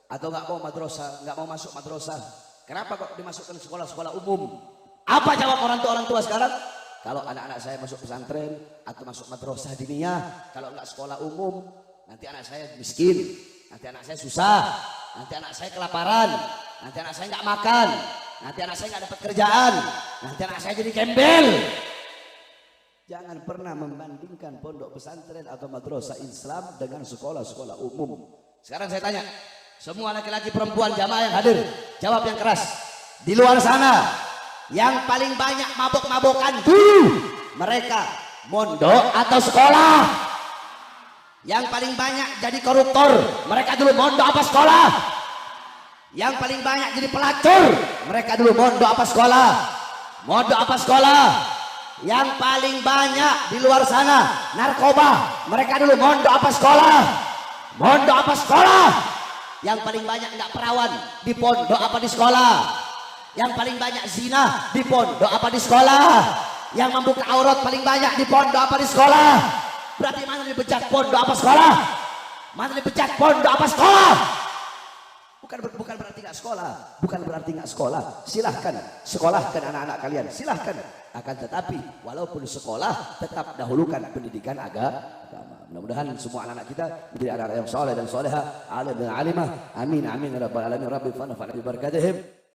atau nggak mau madrasah, nggak mau masuk madrasah? Kenapa kok dimasukkan sekolah-sekolah umum? Apa jawab orang tua sekarang? Kalau anak-anak saya masuk pesantren atau masuk madrasah diniyah, kalau nggak sekolah umum, nanti anak saya miskin, nanti anak saya susah, nanti anak saya kelaparan, nanti anak saya nggak makan, nanti anak saya nggak dapat kerjaan, nanti anak saya jadi gembel. Jangan pernah membandingkan pondok pesantren atau madrasah Islam dengan sekolah-sekolah umum. Sekarang saya tanya, semua laki-laki perempuan jamaah yang hadir, jawab yang keras. Di luar sana, yang paling banyak mabok-mabokan dulu, mereka mondok atau sekolah? Yang paling banyak jadi koruptor, mereka dulu mondok apa sekolah? Yang paling banyak jadi pelacur, mereka dulu mondok apa sekolah? Mondok apa sekolah? Yang paling banyak di luar sana narkoba, mereka dulu mondok apa sekolah? Mondok apa sekolah? Yang paling banyak nggak perawan, di pondok apa di sekolah? Yang paling banyak zina, di pondok apa di sekolah? Yang membuka aurat paling banyak di pondok apa di sekolah? Berarti mana dipecat, pondok apa sekolah? Mana dipecat, pondok apa sekolah? Bukan berarti nggak sekolah, bukan berarti nggak sekolah. Silahkan sekolahkan anak-anak kalian, silahkan. Akan tetapi walaupun sekolah, tetap dahulukan pendidikan agama. Mudah-mudahan semua anak-anak kita menjadi anak-anak yang soleh dan soleha, alim dan alimah. Amin amin ya rabbal alamin. Rabbi fa'na fa'na bi barakatihim.